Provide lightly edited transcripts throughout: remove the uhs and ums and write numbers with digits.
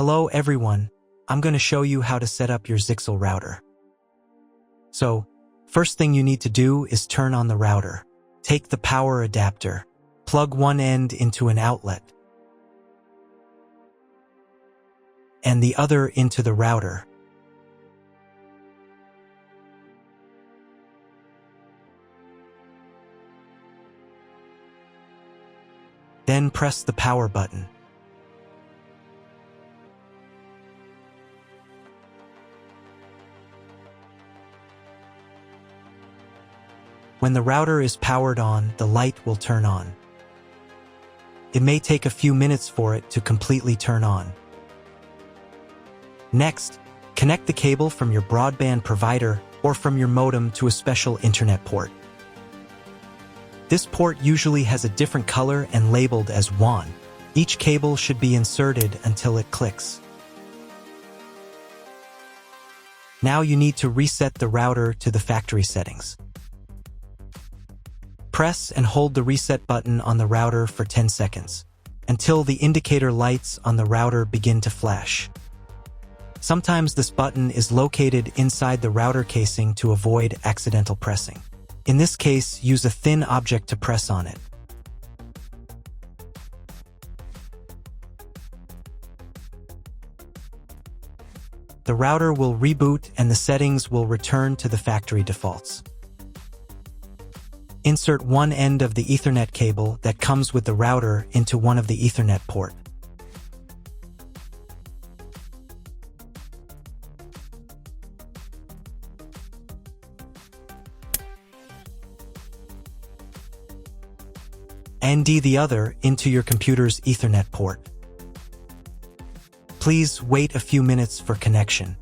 Hello everyone, I'm going to show you how to set up your Zyxel router. So, first thing you need to do is turn on the router. Take the power adapter, plug one end into an outlet, and the other into the router. Then press the power button. When the router is powered on, the light will turn on. It may take a few minutes for it to completely turn on. Next, connect the cable from your broadband provider or from your modem to a special internet port. This port usually has a different color and labeled as WAN. Each cable should be inserted until it clicks. Now you need to reset the router to the factory settings. Press and hold the reset button on the router for 10 seconds, until the indicator lights on the router begin to flash. Sometimes this button is located inside the router casing to avoid accidental pressing. In this case, use a thin object to press on it. The router will reboot and the settings will return to the factory defaults. Insert one end of the Ethernet cable that comes with the router into one of the Ethernet port. And the other into your computer's Ethernet port. Please wait a few minutes for connection.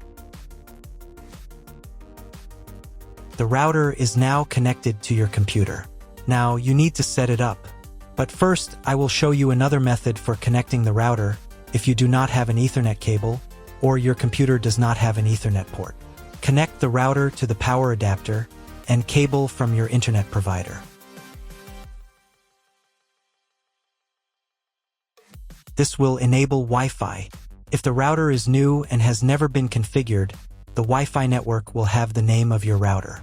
The router is now connected to your computer. Now you need to set it up. But first, I will show you another method for connecting the router if you do not have an Ethernet cable or your computer does not have an Ethernet port. Connect the router to the power adapter and cable from your internet provider. This will enable Wi-Fi. If the router is new and has never been configured, the Wi-Fi network will have the name of your router.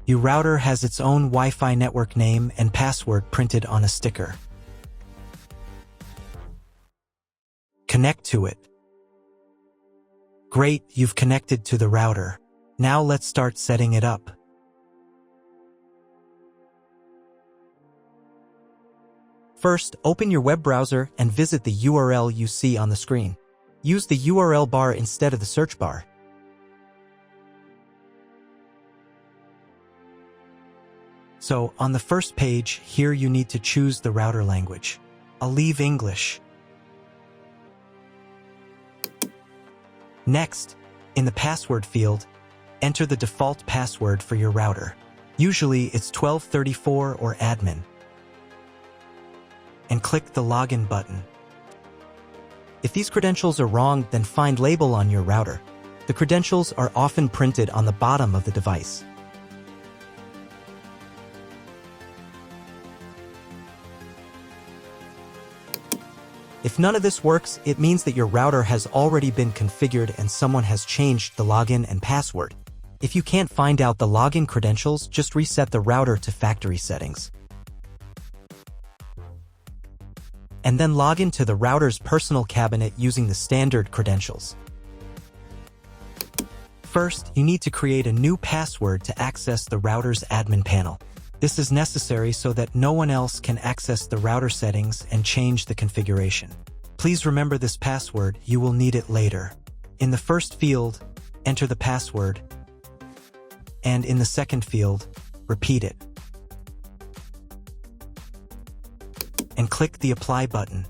Your router has its own Wi-Fi network name and password printed on a sticker. Connect to it. Great, you've connected to the router. Now let's start setting it up. First, open your web browser and visit the URL you see on the screen. Use the URL bar instead of the search bar. So, on the first page, here you need to choose the router language. I'll leave English. Next, in the password field, enter the default password for your router. Usually it's 1234 or admin. And click the login button. If these credentials are wrong, then find label on your router. The credentials are often printed on the bottom of the device. If none of this works, it means that your router has already been configured and someone has changed the login and password. If you can't find out the login credentials, just reset the router to factory settings. And then log into the router's personal cabinet using the standard credentials. First, you need to create a new password to access the router's admin panel. This is necessary so that no one else can access the router settings and change the configuration. Please remember this password, you will need it later. In the first field, enter the password, and in the second field, repeat it. And click the Apply button.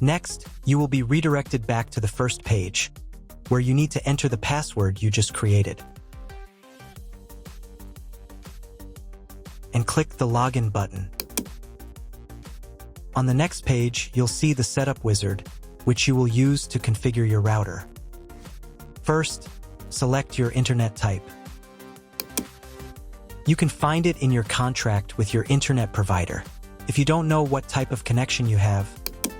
Next, you will be redirected back to the first page, where you need to enter the password you just created. And click the Login button. On the next page, you'll see the Setup wizard, which you will use to configure your router. First, select your internet type. You can find it in your contract with your internet provider. If you don't know what type of connection you have,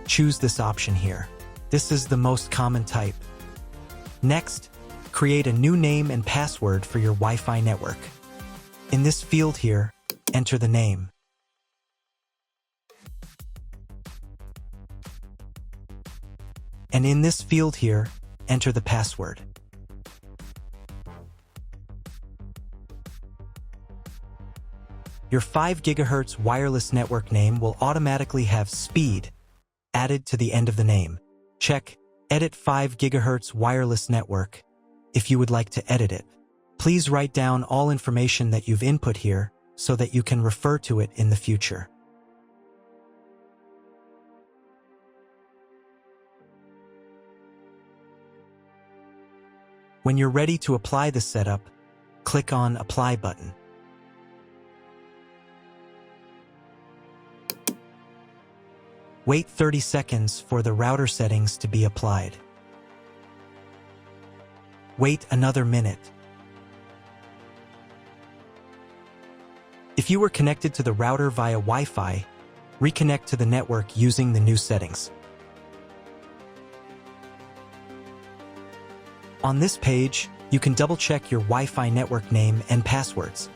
choose this option here. This is the most common type. Next, create a new name and password for your Wi-Fi network. In this field here, enter the name. And in this field here, enter the password. Your 5 GHz wireless network name will automatically have speed added to the end of the name. Check Edit 5 GHz wireless network if you would like to edit it. Please write down all information that you've input here so that you can refer to it in the future. When you're ready to apply the setup, click on Apply button. Wait 30 seconds for the router settings to be applied. Wait another minute. If you were connected to the router via Wi-Fi, reconnect to the network using the new settings. On this page, you can double-check your Wi-Fi network name and passwords.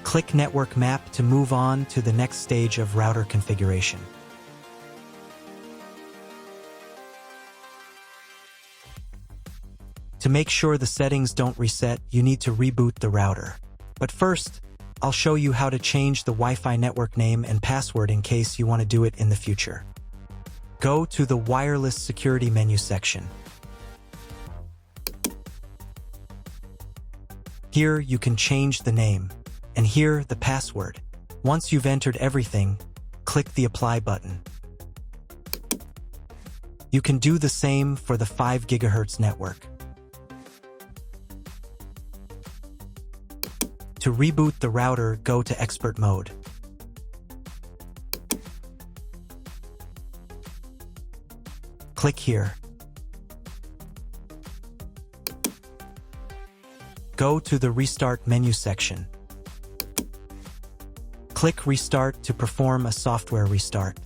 Click Network Map to move on to the next stage of router configuration. To make sure the settings don't reset, you need to reboot the router. But first, I'll show you how to change the Wi-Fi network name and password in case you want to do it in the future. Go to the Wireless Security menu section. Here you can change the name, and here the password. Once you've entered everything, click the Apply button. You can do the same for the 5 GHz network. To reboot the router, go to Expert Mode. Click here. Go to the Restart menu section. Click Restart to perform a software restart.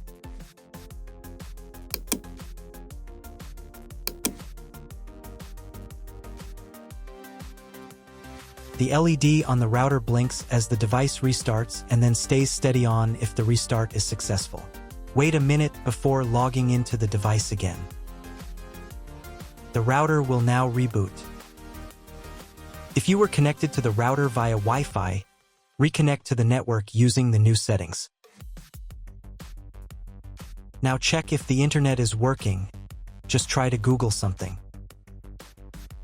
The LED on the router blinks as the device restarts and then stays steady on if the restart is successful. Wait a minute before logging into the device again. The router will now reboot. If you were connected to the router via Wi-Fi, reconnect to the network using the new settings. Now check if the internet is working. Just try to Google something.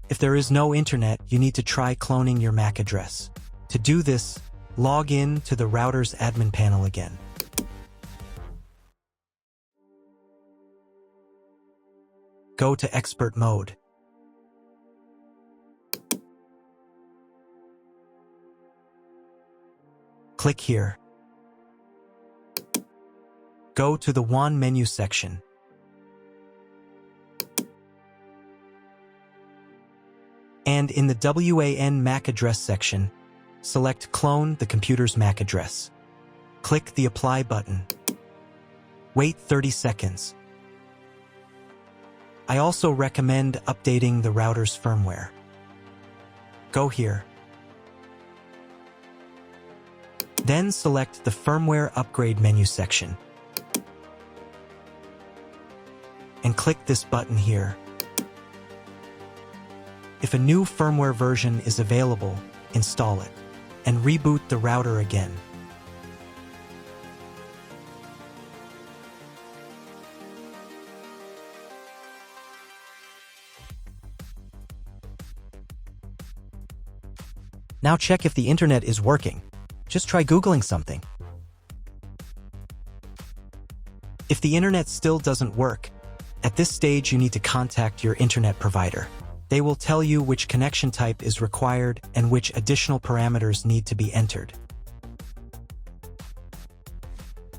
If there is no internet, you need to try cloning your MAC address. To do this, log in to the router's admin panel again. Go to Expert Mode. Click here. Go to the WAN menu section. And in the WAN MAC address section, select Clone the computer's MAC address. Click the Apply button. Wait 30 seconds. I also recommend updating the router's firmware. Go here. Then select the Firmware Upgrade menu section. And click this button here. If a new firmware version is available, install it, and reboot the router again. Now check if the internet is working. Just try Googling something. If the internet still doesn't work, at this stage you need to contact your internet provider. They will tell you which connection type is required and which additional parameters need to be entered.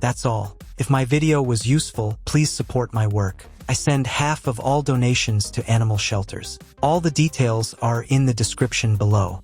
That's all. If my video was useful, please support my work. I send half of all donations to animal shelters. All the details are in the description below.